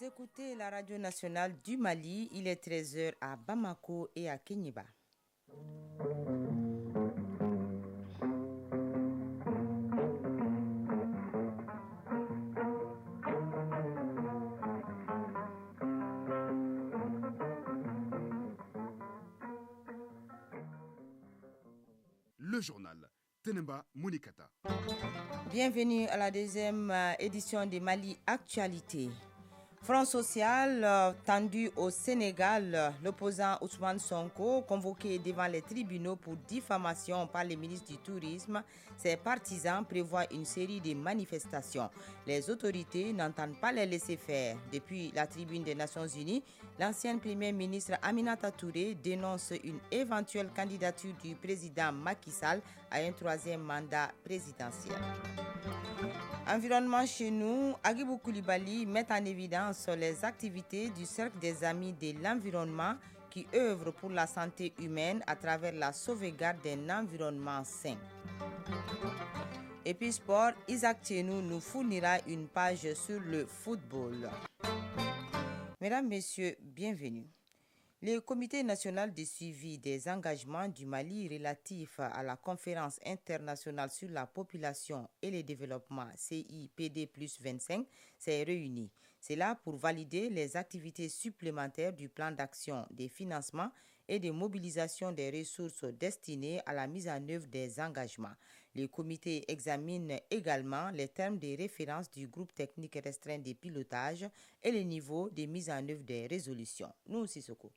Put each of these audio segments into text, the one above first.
écoutez la radio nationale du Mali, il est 13h à Bamako et à Kéniéba. Le journal Tenemba Mounikata. Bienvenue à la deuxième édition de Mali Actualité. Front social tendu au Sénégal, l'opposant Ousmane Sonko, convoqué devant les tribunaux pour diffamation par le ministre du Tourisme, ses partisans prévoient une série de manifestations. Les autorités n'entendent pas les laisser faire. Depuis la tribune des Nations Unies, l'ancienne première ministre Aminata Touré dénonce une éventuelle candidature du président Macky Sall à un troisième mandat présidentiel. Environnement chez nous, Agibou Koulibaly met en évidence les activités du Cercle des Amis de l'Environnement qui œuvre pour la santé humaine à travers la sauvegarde d'un environnement sain. Et puis sport, Isaac Tchenou nous fournira une page sur le football. Mesdames, Messieurs, bienvenue. Le Comité national de suivi des engagements du Mali relatif à la conférence internationale sur la population et le développement CIPD plus 25 s'est réuni. C'est là pour valider les activités supplémentaires du plan d'action, des financements et de mobilisation des ressources destinées à la mise en œuvre des engagements. Le comité examine également les termes de référence du groupe technique restreint de pilotage et le niveau de mise en œuvre des résolutions. Nous, Sissoko.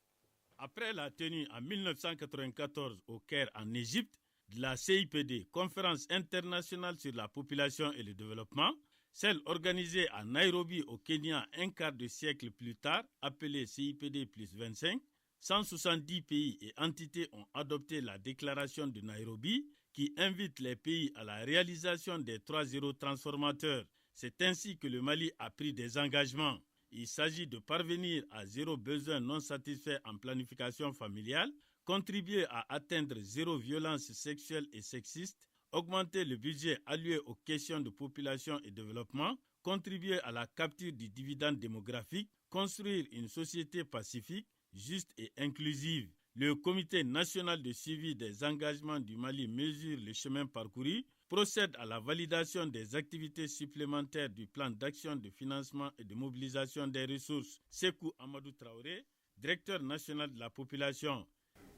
Après la tenue en 1994 au Caire en Égypte de la CIPD, Conférence internationale sur la population et le développement, celle organisée à Nairobi au Kenya un quart de siècle plus tard, appelée CIPD plus 25, 170 pays et entités ont adopté la déclaration de Nairobi qui invite les pays à la réalisation des 3 zéros transformateurs. C'est ainsi que le Mali a pris des engagements. Il s'agit de parvenir à zéro besoin non satisfait en planification familiale, contribuer à atteindre zéro violence sexuelle et sexiste, augmenter le budget alloué aux questions de population et développement, contribuer à la capture du dividende démographique, construire une société pacifique, juste et inclusive. Le Comité national de suivi des engagements du Mali mesure le chemin parcouru, procède à la validation des activités supplémentaires du plan d'action de financement et de mobilisation des ressources. Sekou Amadou Traoré, directeur national de la population.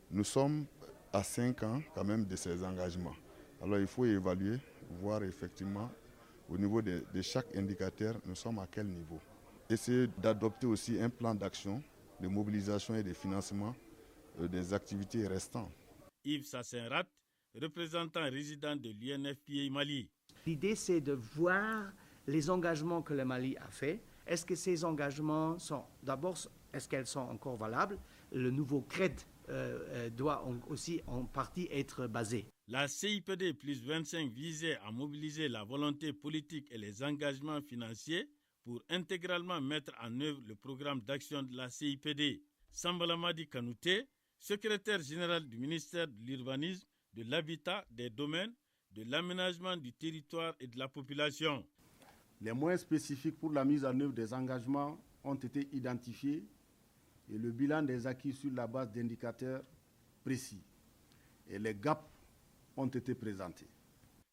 Nous sommes à 5 ans quand même de ces engagements. Alors il faut évaluer, voir effectivement au niveau de chaque indicateur, nous sommes à quel niveau. Essayer d'adopter aussi un plan d'action de mobilisation et de financement des activités restantes. Yves Sassenrat, représentant résident de l'UNFPA Mali. L'idée, c'est de voir les engagements que le Mali a faits. Est-ce que ces engagements sont, d'abord, est-ce qu'elles sont encore valables? Le nouveau CRED doit aussi en partie être basé. La CIPD plus 25 visait à mobiliser la volonté politique et les engagements financiers pour intégralement mettre en œuvre le programme d'action de la CIPD. Sambalamadi Kanouté, secrétaire général du ministère de l'Urbanisme, de l'Habitat, des Domaines, de l'Aménagement du territoire et de la population. Les moyens spécifiques pour la mise en œuvre des engagements ont été identifiés et le bilan des acquis sur la base d'indicateurs précis. Et les gaps ont été présentés.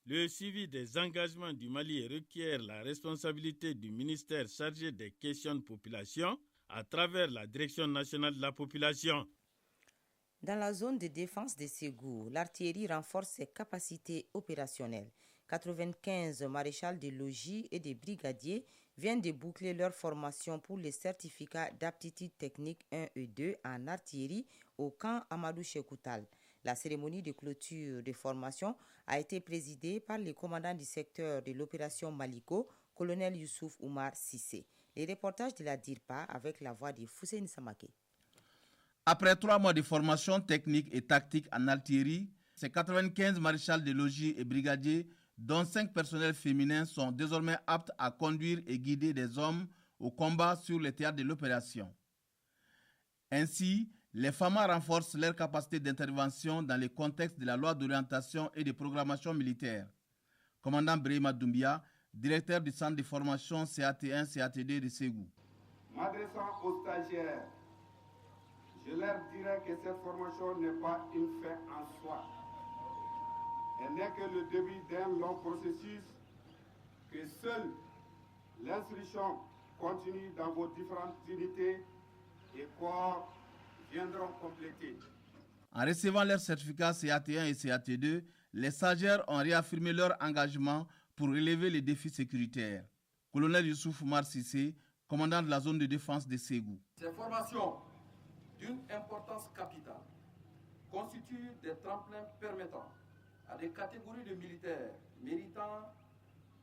Le suivi des engagements du Mali requiert la responsabilité du ministère chargé des questions de population à travers la Direction nationale de la population. Dans la zone de défense de Ségou, l'artillerie renforce ses capacités opérationnelles. 95 maréchals de logis et des brigadiers viennent de boucler leur formation pour les certificats d'aptitude technique 1 et 2 en artillerie au camp Amadou Chekoutal. La cérémonie de clôture de formation a été présidée par le commandant du secteur de l'opération Maliko, colonel Youssouf Oumar Sissé. Les reportages de la DIRPA avec la voix de Fousseni Samake. Après 3 mois de formation technique et tactique en artillerie, ces 95 maréchals de logis et brigadiers, dont 5 personnels féminins, sont désormais aptes à conduire et guider des hommes au combat sur le théâtre de l'opération. Ainsi, les FAMA renforcent leur capacité d'intervention dans le contexte de la loi d'orientation et de programmation militaire. Commandant Brahima Doumbia, directeur du centre de formation CAT1-CAT2 de Ségou. M'adressant aux stagiaires, je leur dirai que cette formation n'est pas une fin en soi. Elle n'est que le début d'un long processus que seule l'instruction continue dans vos différentes unités et corps viendront compléter. En recevant leur certificat CAT1 et CAT2, les stagiaires ont réaffirmé leur engagement pour relever les défis sécuritaires. Colonel Youssouf Oumar Sissé, commandant de la zone de défense de Ségou. Ces formations, d'une importance capitale, constituent des tremplins permettant à des catégories de militaires méritants,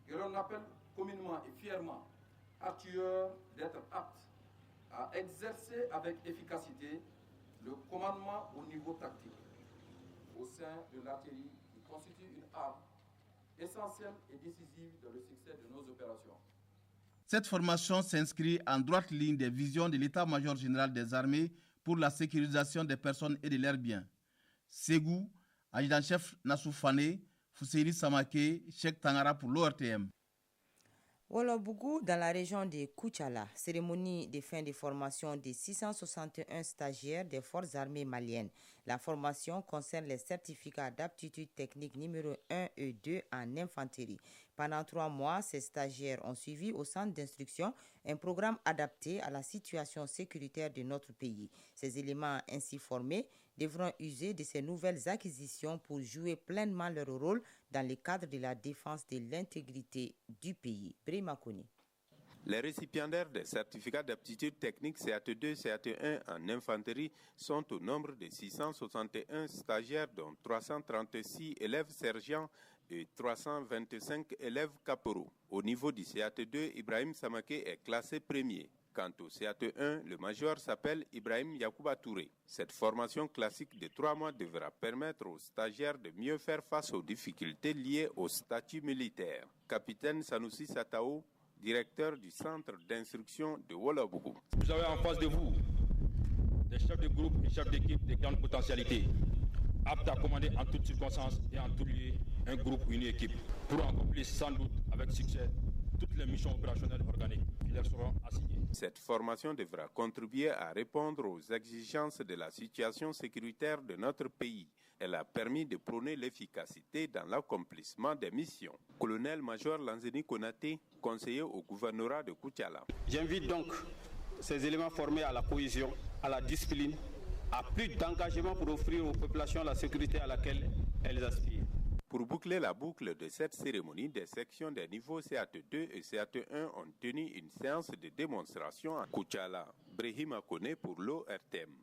que l'on appelle communément et fièrement artilleurs, d'être aptes à exercer avec efficacité le commandement au niveau tactique au sein de l'artillerie qui constitue une arme essentielle et décisive dans le succès de nos opérations. Cette formation s'inscrit en droite ligne des visions de l'état-major général des armées pour la sécurisation des personnes et de leurs biens. Ségou, adjudant-chef Nassou Fane, Fousseiri Samake, Cheikh Tangara pour l'ORTM. Wolobougou, dans la région de Koutiala, cérémonie de fin de formation des 661 stagiaires des forces armées maliennes. La formation concerne les certificats d'aptitude technique numéro 1 et 2 en infanterie. Pendant 3 mois, ces stagiaires ont suivi au centre d'instruction un programme adapté à la situation sécuritaire de notre pays. Ces éléments ainsi formés devront user de ces nouvelles acquisitions pour jouer pleinement leur rôle dans le cadre de la défense de l'intégrité du pays. Brimakoni. Les récipiendaires des certificats d'aptitude technique CAT2 et CAT1 en infanterie sont au nombre de 661 stagiaires, dont 336 élèves sergents et 325 élèves caporaux. Au niveau du CAT2, Ibrahim Samake est classé premier. Quant au CAT1, le major s'appelle Ibrahim Yakouba Touré. Cette formation classique de 3 mois devra permettre aux stagiaires de mieux faire face aux difficultés liées au statut militaire. Capitaine Sanoussi Satao, directeur du centre d'instruction de Wolobougou. Vous avez en face de vous des chefs de groupe et chefs d'équipe de grande potentialité, aptes à commander en toutes circonstances et en tout lieu un groupe ou une équipe, pour accomplir sans doute avec succès toutes les missions opérationnelles organiques qui leur seront assignées. Cette formation devra contribuer à répondre aux exigences de la situation sécuritaire de notre pays. Elle a permis de prôner l'efficacité dans l'accomplissement des missions. Colonel-major Lanzeni Konaté, conseiller au gouvernorat de Koutiala. J'invite donc ces éléments formés à la cohésion, à la discipline, à plus d'engagement pour offrir aux populations la sécurité à laquelle elles aspirent. Pour boucler la boucle de cette cérémonie, des sections des niveaux CAT2 et CAT1 ont tenu une séance de démonstration à Koutiala. Brahima Kone pour l'ORTM.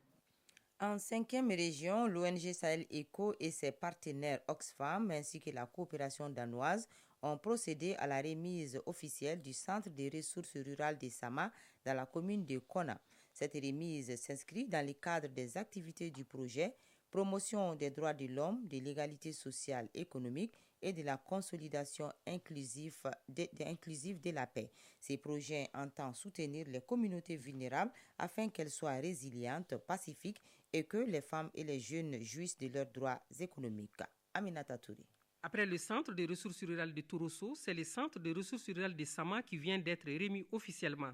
En 5e région, l'ONG Sahel Eco et ses partenaires Oxfam ainsi que la coopération danoise ont procédé à la remise officielle du centre des ressources rurales de Sama dans la commune de Kona. Cette remise s'inscrit dans le cadre des activités du projet promotion des droits de l'homme, de l'égalité sociale et économique et de la consolidation inclusive de la paix. Ces projets entendent soutenir les communautés vulnérables afin qu'elles soient résilientes, pacifiques et que les femmes et les jeunes jouissent de leurs droits économiques. Aminata Touré. Après le centre de ressources rurales de Torosso, c'est le centre de ressources rurales de Sama qui vient d'être remis officiellement.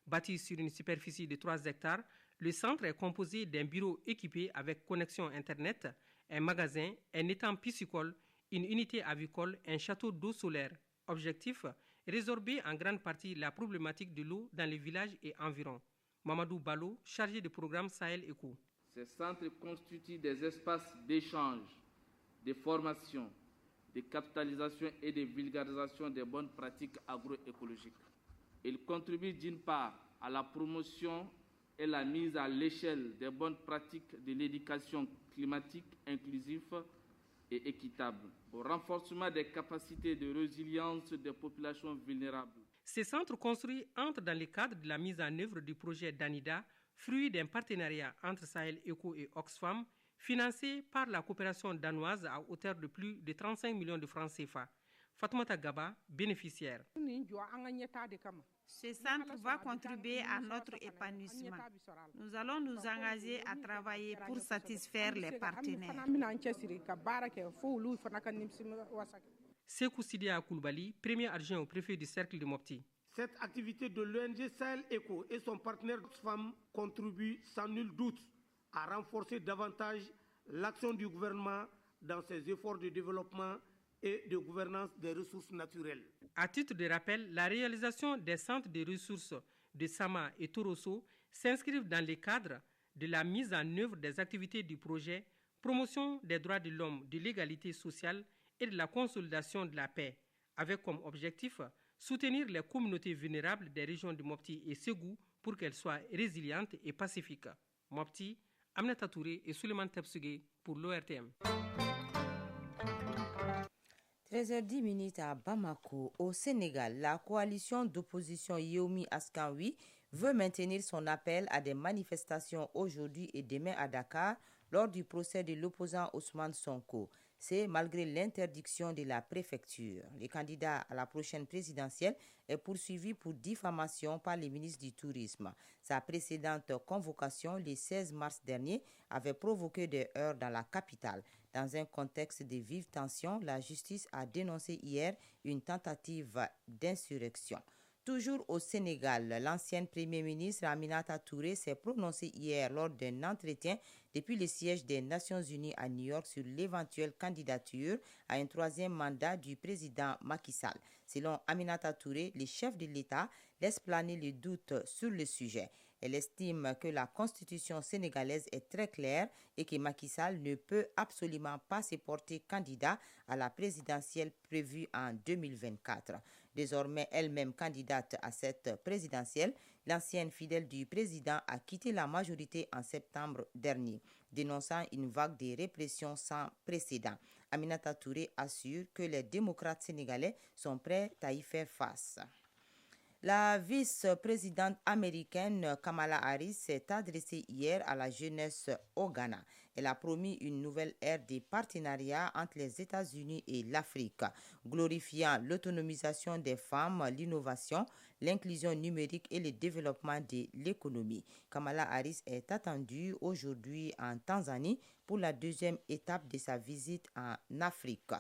Bâti sur une superficie de 3 hectares, le centre est composé d'un bureau équipé avec connexion Internet, un magasin, un étang piscicole, une unité avicole, un château d'eau solaire. Objectif, résorber en grande partie la problématique de l'eau dans les villages et environs. Mamadou Balo, chargé du programme Sahel Eco. Ces centres constituent des espaces d'échange, de formation, de capitalisation et de vulgarisation des bonnes pratiques agroécologiques. Ils contribuent d'une part à la promotion et la mise à l'échelle des bonnes pratiques de l'éducation climatique inclusive et équitable, au renforcement des capacités de résilience des populations vulnérables. Ces centres construits entrent dans le cadre de la mise en œuvre du projet DANIDA, fruit d'un partenariat entre Sahel Eco et Oxfam, financé par la coopération danoise à hauteur de plus de 35 millions de francs CFA. Fatoumata Gaba, bénéficiaire. Ce centre va contribuer à notre épanouissement. Nous allons nous engager à travailler pour satisfaire les partenaires. Sekou Sidia Koulibaly, premier adjoint au préfet du cercle de Mopti. Cette activité de l'ONG Sahel Eco et son partenaire Oxfam contribue sans nul doute à renforcer davantage l'action du gouvernement dans ses efforts de développement et de gouvernance des ressources naturelles. À titre de rappel, la réalisation des centres de ressources de Sama et Torosso s'inscrivent dans le cadre de la mise en œuvre des activités du projet Promotion des droits de l'homme, de l'égalité sociale et de la consolidation de la paix, avec comme objectif soutenir les communautés vulnérables des régions de Mopti et Ségou pour qu'elles soient résilientes et pacifiques. Mopti, Aminata Touré et Souleymane Tepsugé pour l'ORTM. 13h10 à Bamako, au Sénégal, la coalition d'opposition Yomi Askanwi veut maintenir son appel à des manifestations aujourd'hui et demain à Dakar lors du procès de l'opposant Ousmane Sonko. C'est malgré l'interdiction de la préfecture. Le candidat à la prochaine présidentielle est poursuivi pour diffamation par le ministre du Tourisme. Sa précédente convocation, le 16 mars dernier, avait provoqué des heurts dans la capitale. Dans un contexte de vives tensions, la justice a dénoncé hier une tentative d'insurrection. Toujours au Sénégal, l'ancienne Premier ministre Aminata Touré s'est prononcée hier lors d'un entretien depuis le siège des Nations Unies à New York sur l'éventuelle candidature à un troisième mandat du président Macky Sall. Selon Aminata Touré, le chef de l'État laisse planer le doute sur le sujet. Elle estime que la constitution sénégalaise est très claire et que Macky Sall ne peut absolument pas se porter candidat à la présidentielle prévue en 2024. Désormais elle-même candidate à cette présidentielle, l'ancienne fidèle du président a quitté la majorité en septembre dernier, dénonçant une vague de répression sans précédent. Aminata Touré assure que les démocrates sénégalais sont prêts à y faire face. La vice-présidente américaine Kamala Harris s'est adressée hier à la jeunesse au Ghana. Elle a promis une nouvelle ère de partenariat entre les États-Unis et l'Afrique, glorifiant l'autonomisation des femmes, l'innovation, l'inclusion numérique et le développement de l'économie. Kamala Harris est attendue aujourd'hui en Tanzanie pour la deuxième étape de sa visite en Afrique.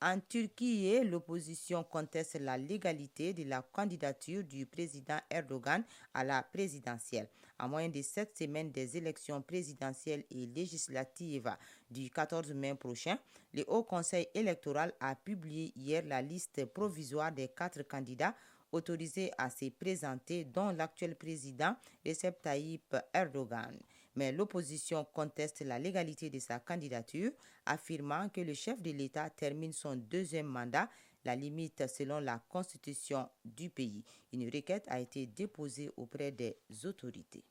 En Turquie, l'opposition conteste la légalité de la candidature du président Erdogan à la présidentielle. À moins de 7 semaines des élections présidentielles et législatives du 14 mai prochain, le Haut Conseil électoral a publié hier la liste provisoire des 4 candidats autorisés à se présenter, dont l'actuel président Recep Tayyip Erdogan. Mais l'opposition conteste la légalité de sa candidature, affirmant que le chef de l'État termine son deuxième mandat, la limite selon la constitution du pays. Une requête a été déposée auprès des autorités.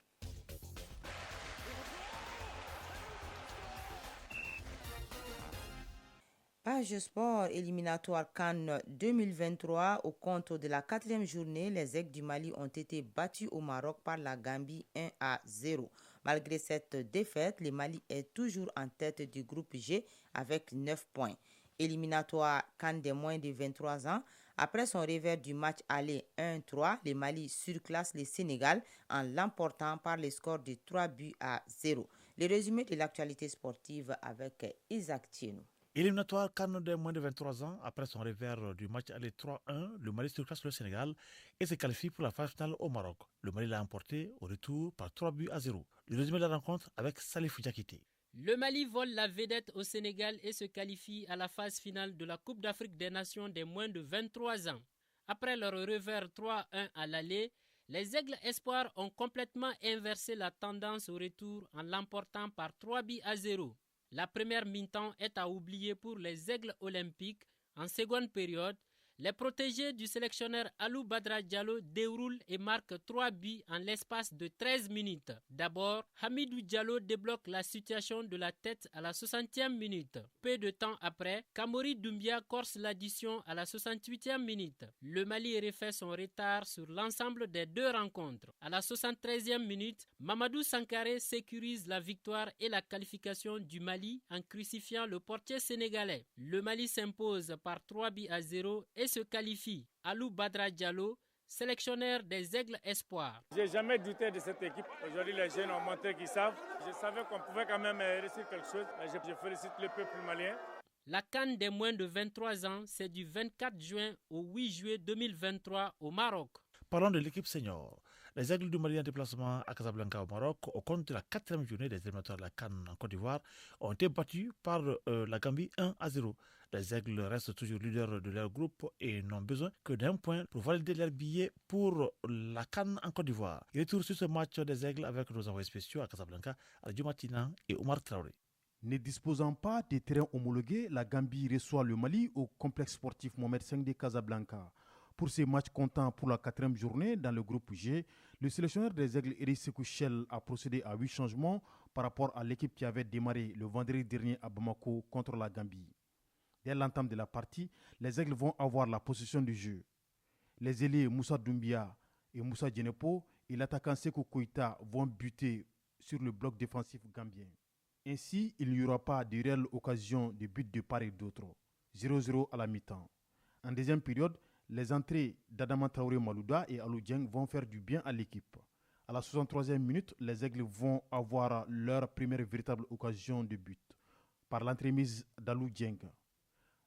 Page sport éliminatoire Cannes 2023 au compte de la 4e journée, les Aigles du Mali ont été battus au Maroc par la Gambie 1-0. Malgré cette défaite, le Mali est toujours en tête du groupe G avec 9 points. Éliminatoire Cannes des moins de 23 ans, après son revers du match aller 1-3, le Mali surclasse le Sénégal en l'emportant par le score de 3-0. Le résumé de l'actualité sportive avec Isaac Thienou. Éliminatoire Cannes des moins de 23 ans, après son revers du match aller 3-1, le Mali surclasse le Sénégal et se qualifie pour la phase finale au Maroc. Le Mali l'a emporté au retour par 3-0. Le résumé de la rencontre avec Salif Diakité. Le Mali vole la vedette au Sénégal et se qualifie à la phase finale de la Coupe d'Afrique des Nations des moins de 23 ans. Après leur revers 3-1 à l'aller, les Aigles Espoirs ont complètement inversé la tendance au retour en l'emportant par 3-0. La première mi-temps est à oublier pour les Aigles olympiques. En seconde période, les protégés du sélectionneur Alou Badra Diallo déroulent et marquent 3 buts en l'espace de 13 minutes. D'abord, Hamidou Diallo débloque la situation de la tête à la 60e minute. Peu de temps après, Kamori Doumbia corse l'addition à la 68e minute. Le Mali refait son retard sur l'ensemble des deux rencontres. À la 73e minute, Mamadou Sankaré sécurise la victoire et la qualification du Mali en crucifiant le portier sénégalais. Le Mali s'impose par 3-0 et se qualifie. Alou Badra Diallo, sélectionneur des Aigles Espoirs. J'ai jamais douté de cette équipe. Aujourd'hui, les jeunes ont montré qu'ils savent. Je savais qu'on pouvait quand même réussir quelque chose. Je félicite le peuple malien. La CAN des moins de 23 ans, c'est du 24 juin au 8 juillet 2023 au Maroc. Parlons de l'équipe senior. Les Aigles du Mali en déplacement à Casablanca au Maroc, au compte de la 4e journée des éliminatoires de la CAN en Côte d'Ivoire, ont été battus par la Gambie 1-0. Les Aigles restent toujours leaders de leur groupe et n'ont besoin que d'un point pour valider leur billet pour la CAN en Côte d'Ivoire. Retour sur ce match des Aigles avec nos envoyés spéciaux à Casablanca, Adjo Matina et Omar Traoré. Ne disposant pas de terrain homologué, la Gambie reçoit le Mali au complexe sportif Mohamed V de Casablanca. Pour ces matchs comptant pour la 4e journée dans le groupe G, le sélectionneur des Aigles Éric Sékou-Chel a procédé à 8 changements par rapport à l'équipe qui avait démarré le vendredi dernier à Bamako contre la Gambie. Dès l'entame de la partie, les Aigles vont avoir la possession du jeu. Les ailiers Moussa Doumbia et Moussa Djenepo et l'attaquant Sékou Koïta vont buter sur le bloc défensif gambien. Ainsi, il n'y aura pas de réelle occasion de but de part et d'autre. 0-0 à la mi-temps. En deuxième période, les entrées d'Adama Traoré Malouda et Alou Dieng vont faire du bien à l'équipe. À la 63e minute, les Aigles vont avoir leur première véritable occasion de but par l'entremise d'Alou Dieng.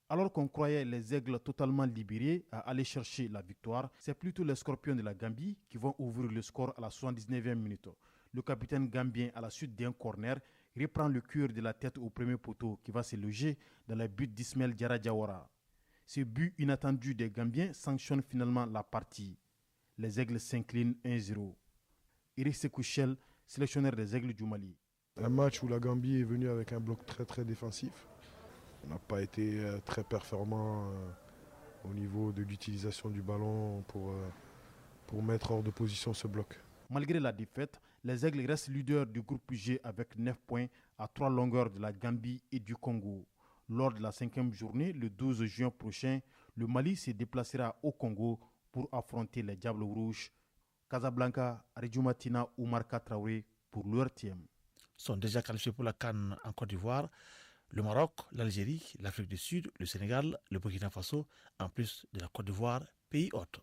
Alors qu'on croyait les Aigles totalement libérés à aller chercher la victoire, c'est plutôt les Scorpions de la Gambie qui vont ouvrir le score à la 79e minute. Le capitaine gambien, à la suite d'un corner, reprend le cœur de la tête au premier poteau qui va se loger dans le but d'Ismaël Diarra Diawara. Ce but inattendu des Gambiens sanctionne finalement la partie. Les Aigles s'inclinent 1-0. Éric Sékou-Chel, sélectionneur des Aigles du Mali. Un match où la Gambie est venue avec un bloc très défensif. On n'a pas été très performant au niveau de l'utilisation du ballon pour mettre hors de position ce bloc. Malgré la défaite, les Aigles restent leaders du groupe G avec 9 points à 3 longueurs de la Gambie et du Congo. Lors de la 5e journée, le 12 juin prochain, le Mali se déplacera au Congo pour affronter les Diables Rouges. Casablanca, Adjo Matina, Oumar Traoré pour l'URTM. Sont déjà qualifiés pour la CAN en Côte d'Ivoire le Maroc, l'Algérie, l'Afrique du Sud, le Sénégal, le Burkina Faso, en plus de la Côte d'Ivoire, pays hôte.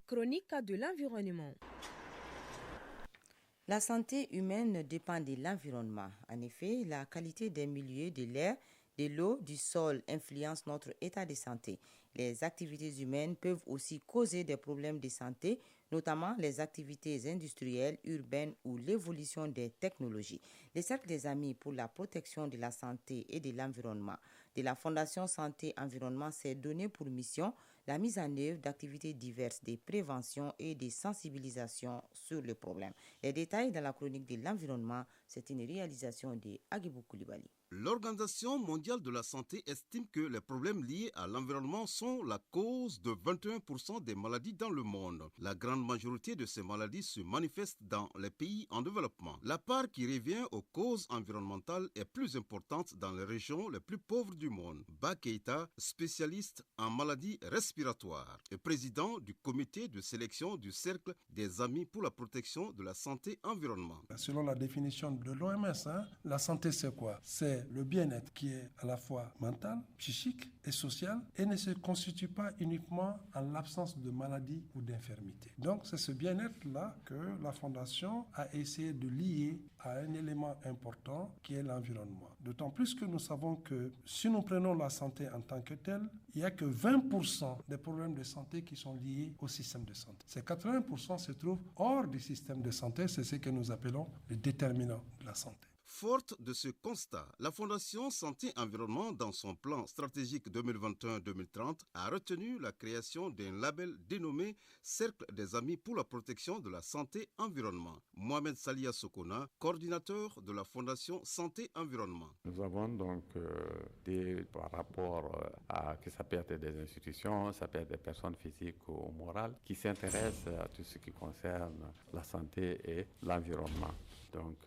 Chronique de l'environnement. La santé humaine dépend de l'environnement. En effet, la qualité des milieux, de l'air, de l'eau, du sol influence notre état de santé. Les activités humaines peuvent aussi causer des problèmes de santé, notamment les activités industrielles, urbaines ou l'évolution des technologies. Le Cercle des Amis pour la protection de la santé et de l'environnement de la Fondation Santé Environnement s'est donné pour mission la mise en œuvre d'activités diverses de prévention et de sensibilisation sur le problème. Les détails dans la chronique de l'environnement, c'est une réalisation de Agibou Koulibaly. L'Organisation mondiale de la santé estime que les problèmes liés à l'environnement sont la cause de 21% des maladies dans le monde. La grande majorité de ces maladies se manifestent dans les pays en développement. La part qui revient aux causes environnementales est plus importante dans les régions les plus pauvres du monde. Ba Keïta, spécialiste en maladies respiratoires et président du comité de sélection du Cercle des Amis pour la protection de la santé environnement. Selon la définition de l'OMS, la santé c'est quoi? C'est le bien-être qui est à la fois mental, psychique et social et ne se constitue pas uniquement en l'absence de maladie ou d'infirmité. Donc c'est ce bien-être-là que la Fondation a essayé de lier à un élément important qui est l'environnement. D'autant plus que nous savons que si nous prenons la santé en tant que telle, il n'y a que 20% des problèmes de santé qui sont liés au système de santé. Ces 80% se trouvent hors du système de santé, c'est ce que nous appelons les déterminants de la santé. Forte de ce constat, la Fondation Santé Environnement, dans son plan stratégique 2021-2030, a retenu la création d'un label dénommé Cercle des Amis pour la protection de la santé environnement. Mohamed Salia Sokona, coordinateur de la Fondation Santé Environnement. Nous avons donc par rapport à que ça peut être des institutions, ça peut être des personnes physiques ou morales qui s'intéressent à tout ce qui concerne la santé et l'environnement. Donc,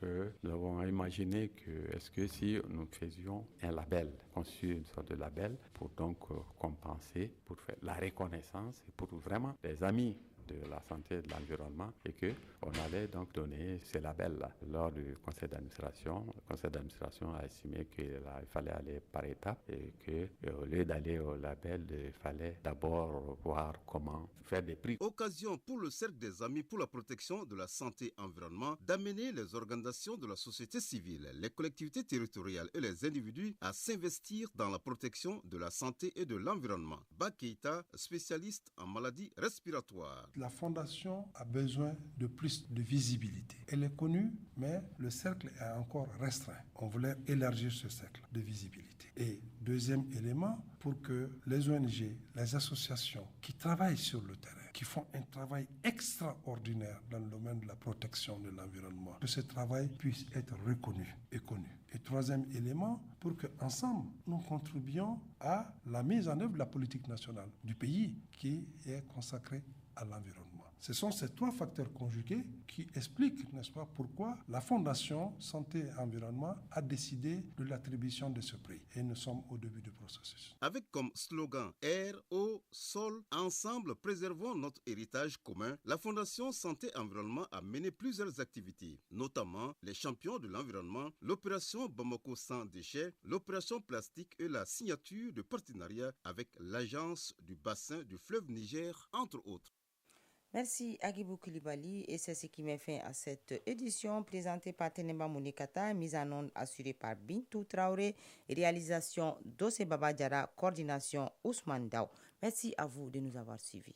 nous avons imaginé que, est-ce que si nous faisions un label, conçu une sorte de label, pour donc compenser, pour faire la reconnaissance et pour vraiment les amis de la santé et de l'environnement et qu'on allait donc donner ce label-là lors du conseil d'administration. Le conseil d'administration a estimé qu'il fallait aller par étapes et qu'au lieu d'aller au label, il fallait d'abord voir comment faire des prix. Occasion pour le Cercle des Amis pour la protection de la santé et environnement d'amener les organisations de la société civile, les collectivités territoriales et les individus à s'investir dans la protection de la santé et de l'environnement. Bakeita, spécialiste en maladies respiratoires. La fondation a besoin de plus de visibilité. Elle est connue, mais le cercle est encore restreint. On voulait élargir ce cercle de visibilité. Et deuxième élément, pour que les ONG, les associations qui travaillent sur le terrain, qui font un travail extraordinaire dans le domaine de la protection de l'environnement, que ce travail puisse être reconnu et connu. Et troisième élément, pour qu'ensemble, nous contribuions à la mise en œuvre de la politique nationale du pays qui est consacrée à l'environnement. Ce sont ces trois facteurs conjugués qui expliquent, n'est-ce pas, pourquoi la Fondation Santé et Environnement a décidé de l'attribution de ce prix. Et nous sommes au début du processus. Avec comme slogan Air, eau, sol, ensemble préservons notre héritage commun, la Fondation Santé et Environnement a mené plusieurs activités, notamment les champions de l'environnement, l'opération Bamako sans déchets, l'opération plastique et la signature de partenariat avec l'agence du bassin du fleuve Niger, entre autres. Merci Agibou Koulibaly et c'est ce qui met fin à cette édition présentée par Tenemba Mounikata, mise en onde assurée par Bintou Traoré et réalisation Dossé Baba Diara, coordination Ousmane Dao. Merci à vous de nous avoir suivis.